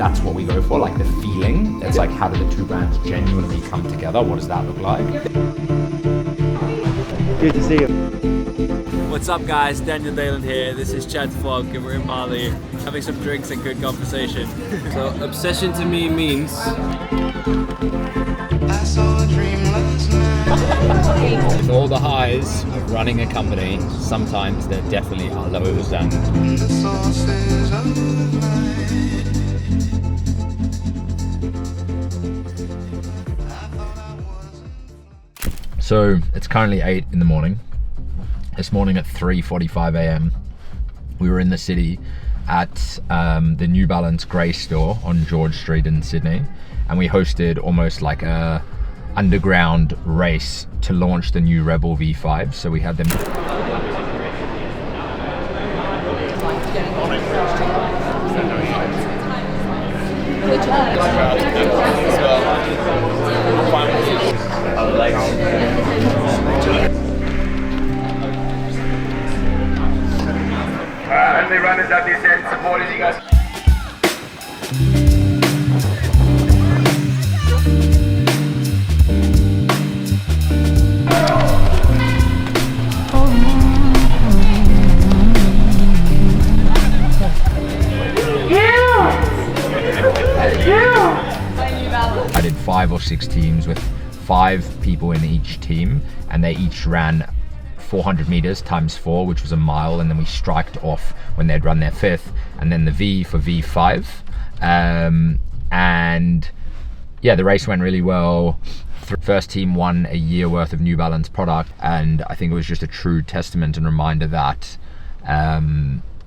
that's what we go for, like the feeling. It's like, how do the two brands genuinely come together? What does that look like? Good to see you. What's up guys, Daniel Dalen here. This is Chad's vlog and we're in Bali having some drinks and good conversation. So obsession to me means with all the highs of running a company, sometimes there definitely are lows. And so it's currently 8 in the morning. This morning at 3:45 a.m. we were in the city at the New Balance Grey store on George Street in Sydney, and we hosted almost like a underground race to launch the new Rebel V5. So we had them. Only runners at this end supporting you guys. I did 5 or 6 teams with 5 people in each team, and they each ran 400 meters times 4, which was a mile, and then we striked off when they'd run their 5th, and then the V for V5. And yeah, the race went really well. First team won a year worth of New Balance product, and I think it was just a true testament and reminder that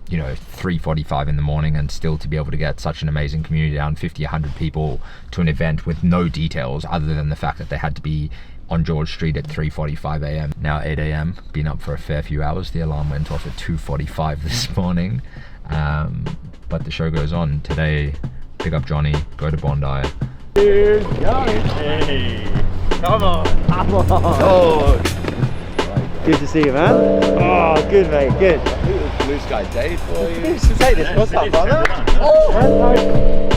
you know, 3:45 in the morning and still to be able to get such an amazing community down, 50, 100 people to an event with no details other than the fact that they had to be on George Street at 3:45 a.m. Now 8 a.m. Been up for a fair few hours. The alarm went off at 2:45 this morning, but the show goes on. Today, pick up Johnny, go to Bondi. Here's Johnny. Hey, come on. Oh. Good to see you, man. Oh, good, mate, good. Blue sky day for you. Say this, what's up, brother? Oh,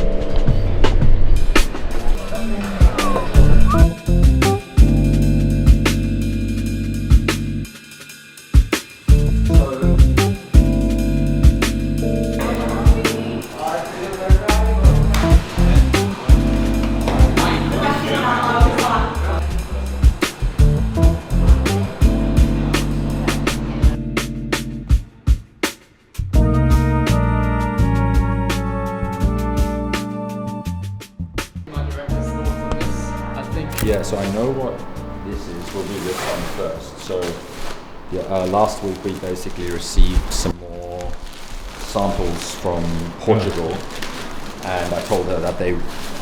Yeah, so I know what this is. We'll do this one first. So yeah, last week we basically received some more samples from Portugal, and I told her that they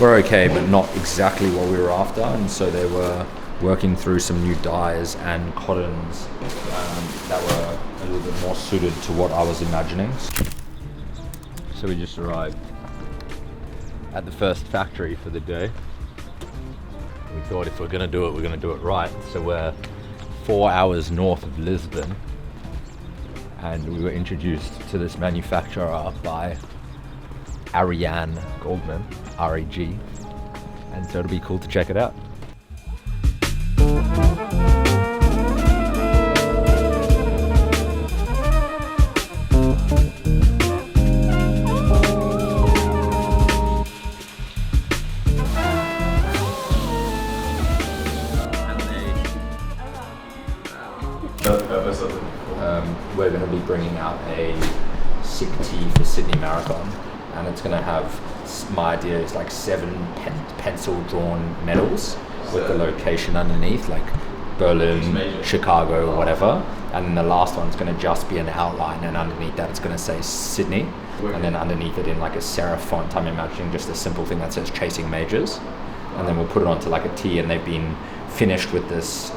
were okay, but not exactly what we were after, and so they were working through some new dyes and cottons that were a little bit more suited to what I was imagining. So we just arrived at the first factory for the day. We thought if we're going to do it, we're going to do it right. So we're 4 hours north of Lisbon, and we were introduced to this manufacturer by Ariane Goldman, RAG, and so it'll be cool to check it out. We're going to be bringing out a sick tee for Sydney Marathon, and it's going to have, my idea is like 7 pencil drawn medals with the location underneath, like Berlin, Chicago, or whatever, and then the last one's going to just be an outline, and underneath that it's going to say Sydney, and then underneath it in like a serif font, I'm imagining just a simple thing that says Chasing Majors, and then we'll put it onto like a tee, and they've been finished with this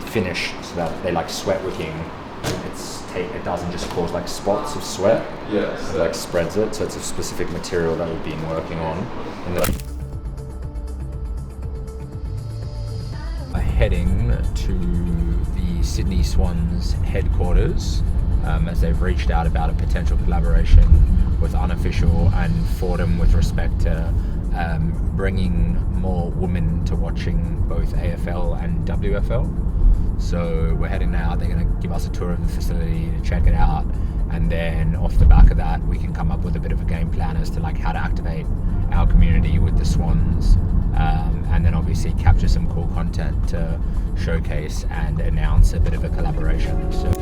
finish so that they like sweat wicking. It doesn't just cause like spots of sweat. Yes. It like spreads it, so it's a specific material that we've been working on. Heading to the Sydney Swans headquarters as they've reached out about a potential collaboration with unofficial, and Fordham with respect to bringing more women to watching both AFL and WFL. So we're heading out. They're going to give us a tour of the facility to check it out, and then off the back of that we can come up with a bit of a game plan as to like how to activate our community with the Swans, and then obviously capture some cool content to showcase and announce a bit of a collaboration. So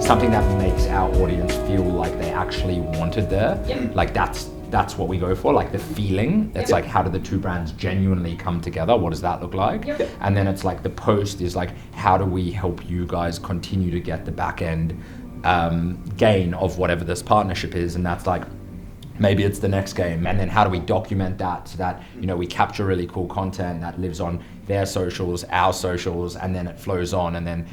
something that makes our audience feel like they actually wanted there. Yep. Like that's what we go for, like the feeling. It's like, how do the two brands genuinely come together? What does that look like? Yep. And then it's like the post is like, how do we help you guys continue to get the back end gain of whatever this partnership is? And that's like, maybe it's the next game. And then how do we document that so that, you know, we capture really cool content that lives on their socials, our socials, and then it flows on. And then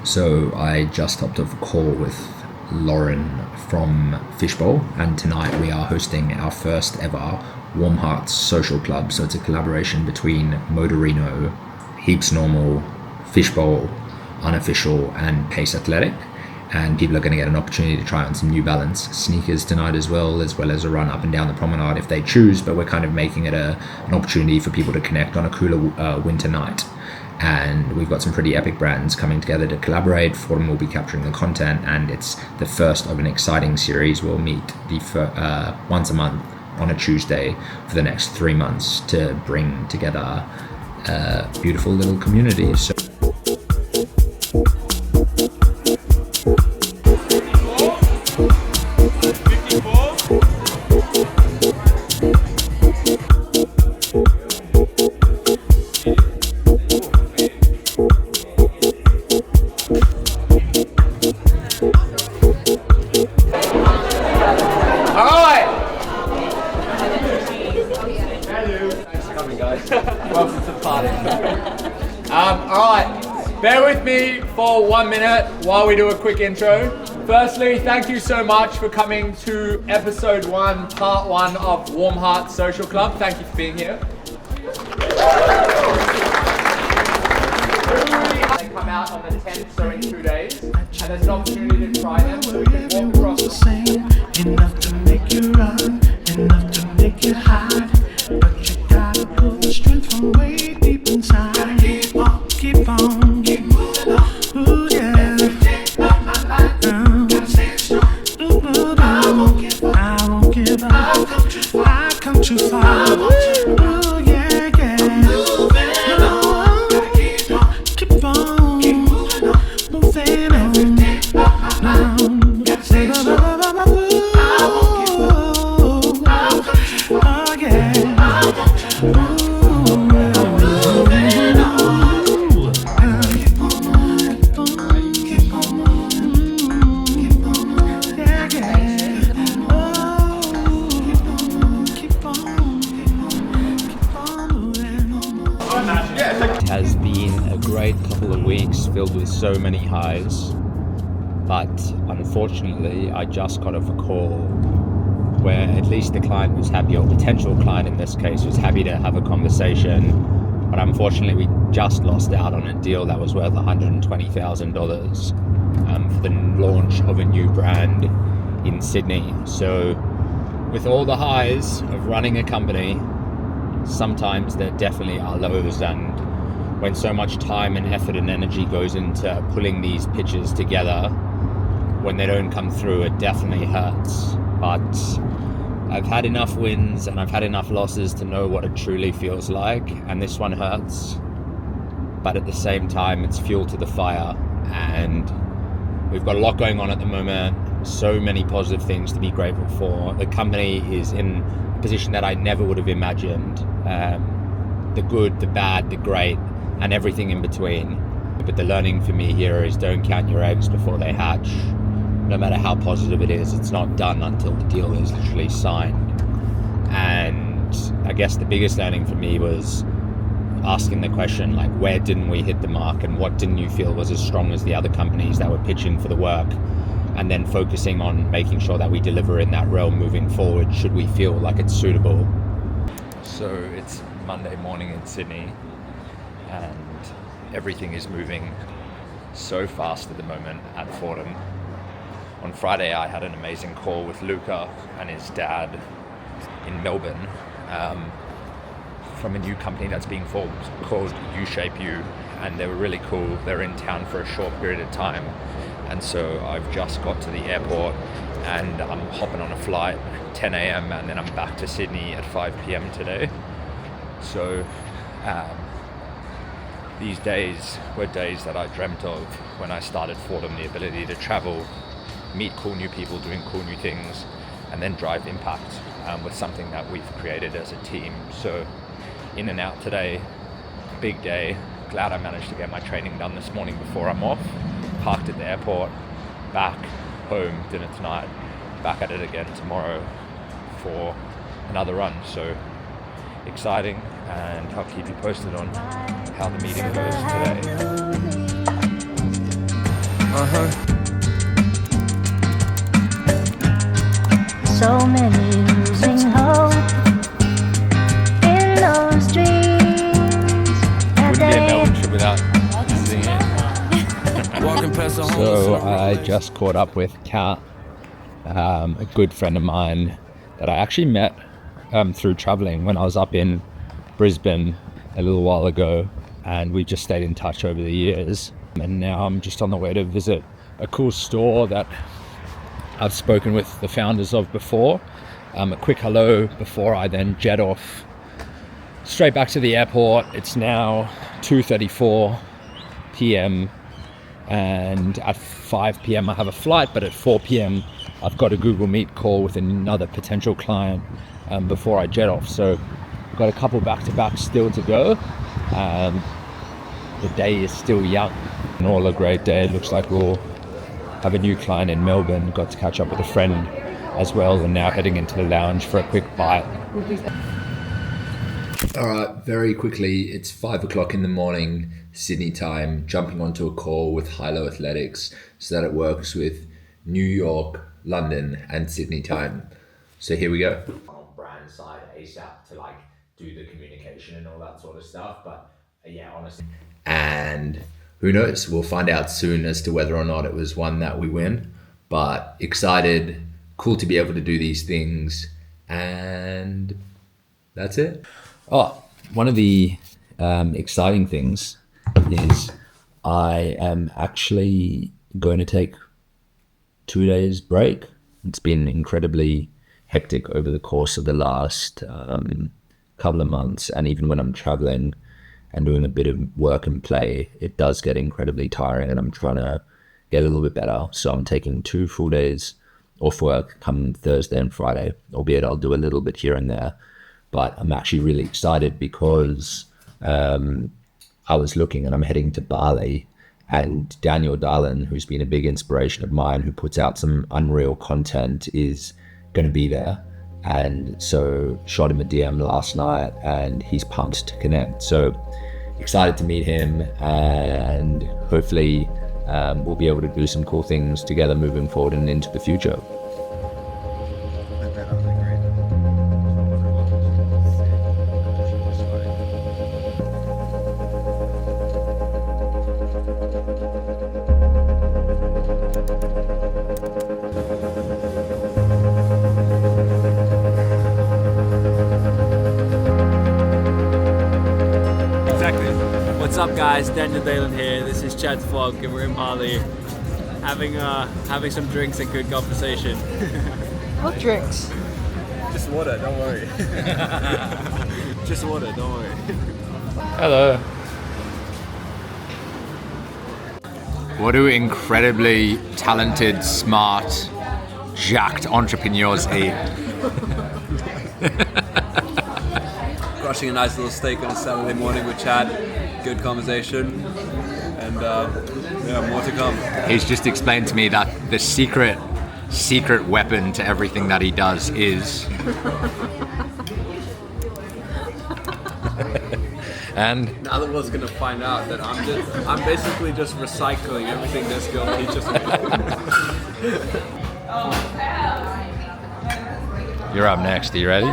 so I just hopped off a call with Lauren from Fishbowl, and tonight we are hosting our first ever Warm Hearts Social Club. So it's a collaboration between Motorino, Heaps Normal, Fishbowl, Unofficial, and Pace Athletic. And people are going to get an opportunity to try on some New Balance sneakers tonight as well as a run up and down the promenade if they choose. But we're kind of making it an opportunity for people to connect on a cooler winter night. And we've got some pretty epic brands coming together to collaborate. Fordham will be capturing the content, and it's the first of an exciting series. We'll meet once a month on a Tuesday for the next 3 months to bring together a beautiful little community. So Welcome to the party. Alright, bear with me for 1 minute while we do a quick intro. Firstly, thank you so much for coming to episode 1, part 1 of Warm Hearts Social Club. Thank you for being here. They come out on the 10th, so in 2 days, and there's an opportunity to try them. So we can walk across them. Enough to make you run, enough to make you hide, but you gotta pull the strength from way deep inside. Keep on, keep on, keep moving on. Ooh yeah. Every day of my life, gotta stay strong. Ooh, I won't give up. I won't give up. I've come too far. I've come too far. I won't give up. Ooh yeah, yeah. Moving on, gotta keep on, keep on, keep moving on, moving on. Every day of my life, gotta stay strong. It has been a great couple of weeks filled with so many highs, but unfortunately I just got off a call where at least the client was happy, or potential client in this case was happy to have a conversation, but unfortunately we just lost out on a deal that was worth $120,000 for the launch of a new brand in Sydney. So with all the highs of running a company, sometimes there definitely are lows, and when so much time and effort and energy goes into pulling these pitches together, when they don't come through, it definitely hurts. But I've had enough wins and I've had enough losses to know what it truly feels like, and this one hurts, but at the same time it's fuel to the fire, and we've got a lot going on at the moment, so many positive things to be grateful for. The company is in a position that I never would have imagined, the good, the bad, the great, and everything in between. But the learning for me here is don't count your eggs before they hatch. No matter how positive it is, it's not done until the deal is literally signed. And I guess the biggest learning for me was asking the question, like, where didn't we hit the mark, and what didn't you feel was as strong as the other companies that were pitching for the work? and then focusing on making sure that we deliver in that realm moving forward should we feel like it's suitable. So it's Monday morning in Sydney and everything is moving so fast at the moment at Fordham. On Friday I had an amazing call with Luca and his dad in Melbourne from a new company that's being formed called U-Shape U, and they were really cool. They're in town for a short period of time, and so I've just got to the airport and I'm hopping on a flight 10 a.m. and then I'm back to Sydney at 5 p.m. today. So these days were days that I dreamt of when I started Fordham, the ability to travel, meet cool new people doing cool new things, and then drive impact with something that we've created as a team. So in and out today, big day. Glad I managed to get my training done this morning before I'm off. Parked at the airport, back home, dinner tonight, back at it again tomorrow for another run. So exciting, and I'll keep you posted on how the meeting goes today. So many losing hope in those dreams. Wouldn't be a Melbourne trip without singing it. So I just caught up with Kat, a good friend of mine that I actually met through traveling when I was up in Brisbane a little while ago, and we just stayed in touch over the years. And now I'm just on the way to visit a cool store that I've spoken with the founders of before. A quick hello before I then jet off straight back to the airport. It's now 2:34 p.m. and at 5 p.m. I have a flight, but at 4 p.m. I've got a Google Meet call with another potential client before I jet off. So I've got a couple back-to-back still to go. The day is still young and all a great day. It looks like we'll have a new client in Melbourne. Got to catch up with a friend as well, and now heading into the lounge for a quick bite. All right, very quickly, it's 5 o'clock in the morning, Sydney time, jumping onto a call with Hilo Athletics so that it works with New York, London, and Sydney time. So here we go. On brand side ASAP to like do the communication and all that sort of stuff, but yeah, honestly. And who knows, we'll find out soon as to whether or not it was one that we win, but excited, cool to be able to do these things, and that's it. Oh, one of the exciting things is I am actually going to take 2 days break. It's been incredibly hectic over the course of the last couple of months, and even when I'm traveling and doing a bit of work and play, it does get incredibly tiring, and I'm trying to get a little bit better. So I'm taking 2 full days off work come Thursday and Friday, albeit I'll do a little bit here and there. But I'm actually really excited because I was looking and I'm heading to Bali, and Daniel Darlin, who's been a big inspiration of mine, who puts out some unreal content, is going to be there. And so shot him a DM last night and he's pumped to connect. So excited to meet him, and hopefully we'll be able to do some cool things together moving forward and into the future. What's up, guys? Daniel Dalen here. This is Chad's vlog, and we're in Bali having some drinks and good conversation. What drinks? Just water, don't worry. Just water, don't worry. Hello. What do incredibly talented, smart, jacked entrepreneurs eat? Crushing a nice little steak on a Saturday morning with Chad. Good conversation, and yeah, more to come. He's just explained to me that the secret weapon to everything that he does is... And now the world's gonna find out that I'm basically just recycling everything this girl teaches me. You're up next. Are you ready?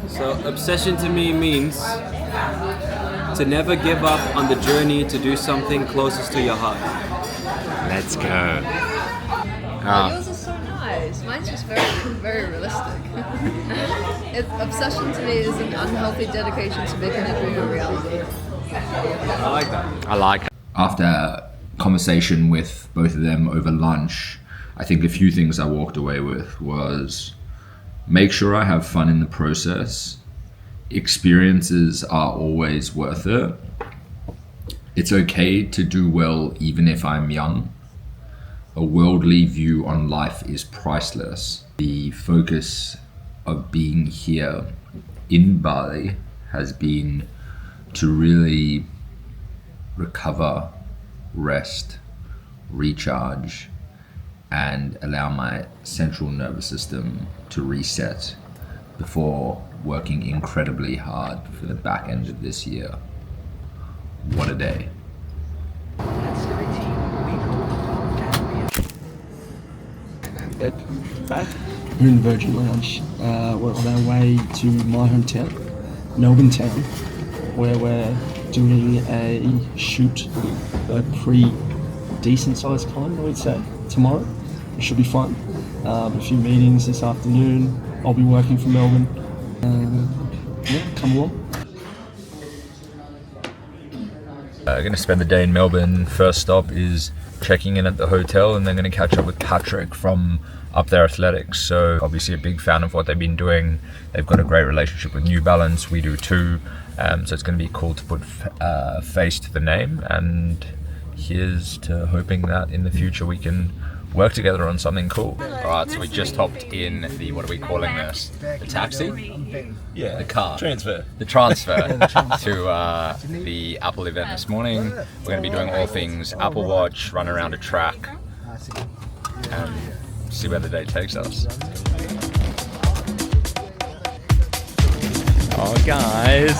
So obsession to me means to never give up on the journey to do something closest to your heart. Let's go. Yours is so nice. Mine's just very realistic. Obsession to me is an unhealthy dedication to making a dream a reality. I like that. I like it. After a conversation with both of them over lunch, I think a few things I walked away with was make sure I have fun in the process. Experiences are always worth it. It's okay to do well even if I'm young. A worldly view on life is priceless. The focus of being here in Bali has been to really recover, rest, recharge, and allow my central nervous system to reset before working incredibly hard for the back end of this year. What a day. Back. We're in the Virgin Lounge. We're on our way to my hometown, Melbourne town, where we're doing a shoot, a pretty decent sized climb, I would say, tomorrow. It should be fun. A few meetings this afternoon. I'll be working from Melbourne. Come along. Going to spend the day in Melbourne. First stop is checking in at the hotel, and then going to catch up with Patrick from Up There Athletics. So obviously a big fan of what they've been doing. They've got a great relationship with New Balance. We do too. So it's going to be cool to put face to the name, and here's to hoping that in the future we can work together on something cool. Alright, so we just hopped in the, what are we calling this? The taxi? Yeah. The car. Transfer. The transfer to the Apple event this morning. We're going to be doing all things Apple Watch, run around a track, and see where the day takes us. Oh, guys.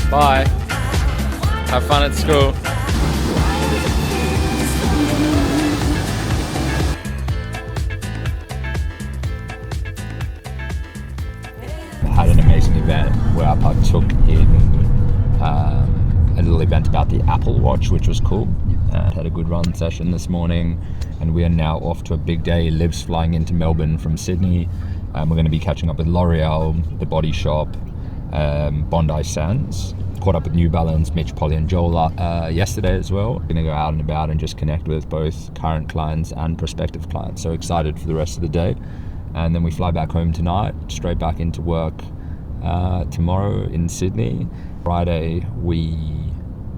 Bye. Have fun at school. Had an amazing event where I partook in a little event about the Apple Watch, which was cool. Had a good run session this morning, and we are now off to a big day. Liv's flying into Melbourne from Sydney. We're going to be catching up with L'Oreal, The Body Shop, Bondi Sands. Caught up with New Balance, Mitch, Polly and Joel yesterday as well. We're going to go out and about and just connect with both current clients and prospective clients. So excited for the rest of the day. And then we fly back home tonight, straight back into work tomorrow in Sydney. Friday we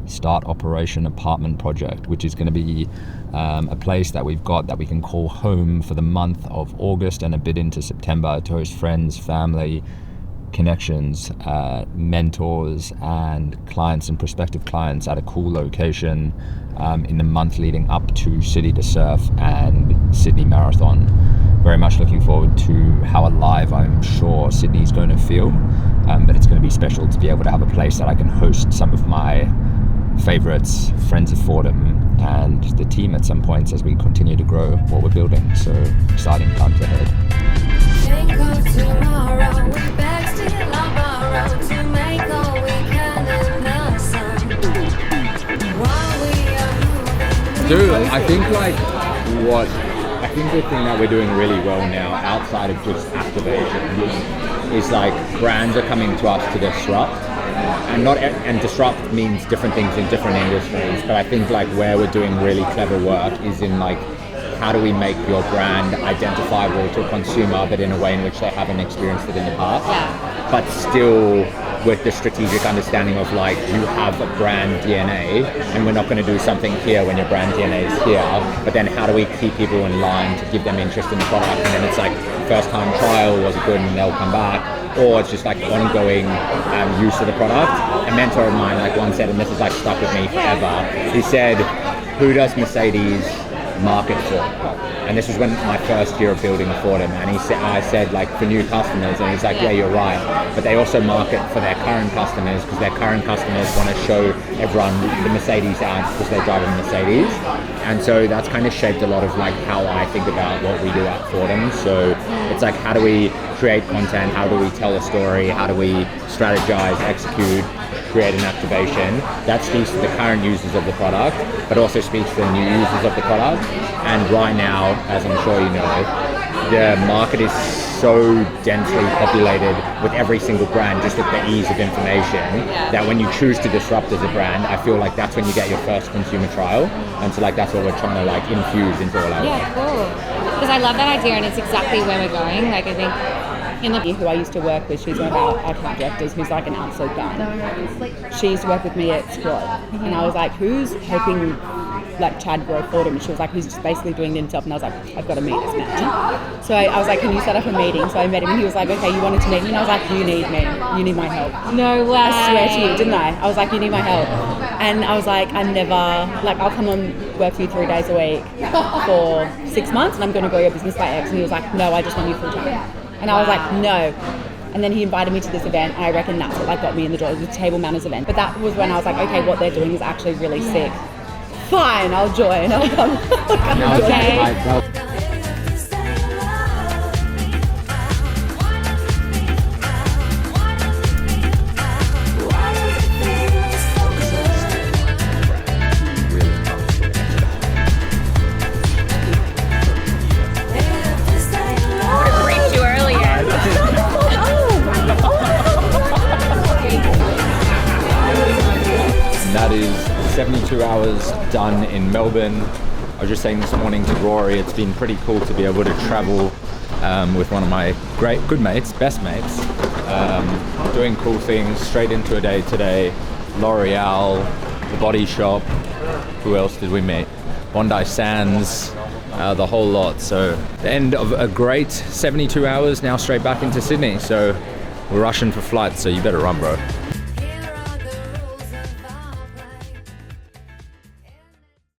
start Operation Apartment Project, which is going to be a place that we've got that we can call home for the month of August and a bit into September to host friends, family, connections, mentors and clients and prospective clients at a cool location in the month leading up to City to Surf and Sydney Marathon. Very much looking forward to how alive I'm sure Sydney's going to feel, but it's going to be special to be able to have a place that I can host some of my favorites, friends of Fordham and the team at some points as we continue to grow what we're building. So exciting times ahead. Think of tomorrow, we beg still on borrow to make all we can in the sun. While we are moving, Dude, I think the thing that we're doing really well now, outside of just activation, is like brands are coming to us to disrupt, and disrupt means different things in different industries. But I think like where we're doing really clever work is in like how do we make your brand identifiable to a consumer, but in a way in which they haven't experienced it in the past, but still with the strategic understanding of like, you have a brand DNA and we're not going to do something here when your brand DNA is here, but then how do we keep people in line to give them interest in the product? And then it's like first time trial, was it good, and they'll come back, or it's just like ongoing use of the product. A mentor of mine like once said, and this has like stuck with me forever, he said, who does Mercedes market for? And this was when my first year of building a Fordham, and I said like for new customers, and he's like, yeah, you're right, but they also market for their current customers, because their current customers want to show everyone the Mercedes ads because they're driving Mercedes. And so that's kind of shaped a lot of like how I think about what we do at Fordham. So it's like, how do we create content, how do we tell a story, how do we strategize, execute, create an activation that speaks to the current users of the product, but also speaks to the new users of the product. And right now, as I'm sure you know, the market is so densely populated with every single brand, just with the ease of information, that when you choose to disrupt as a brand, I feel like that's when you get your first consumer trial. And so like that's what we're trying to like infuse into all our work. Yeah, cool. Because I love that idea, and it's exactly where we're going. Like I think in the who I used to work with, she's one of our account directors, who's like an absolute gun. She used to work with me at Squad, and I was like, who's helping like Chad grow Fordham? And she was like, he's just basically doing it himself. And I was like, I've got to meet this man. So I was like, can you set up a meeting? So I met him, and he was like, okay, you wanted to meet me? And I was like, you need me. You need my help. No way. I swear to you, didn't I? I was like, you need my help. And I was like, I'll come on work for you 3 days a week for 6 months, and I'm going to grow your business by X. And he was like, no, I just want you full time. And I was like, no. And then he invited me to this event, and I reckon that's what like got me in the door. It was a table manners event. But that was when I was like, okay, what they're doing is actually really sick. Fine, I'll join. I'll come. Okay. That is 72 hours done in Melbourne. I was just saying this morning to Rory, it's been pretty cool to be able to travel with one of my good mates, best mates, doing cool things, straight into a day today. L'Oreal, The Body Shop, who else did we meet? Bondi Sands, the whole lot. So the end of a great 72 hours, now straight back into Sydney. So we're rushing for flights, so you better run, bro.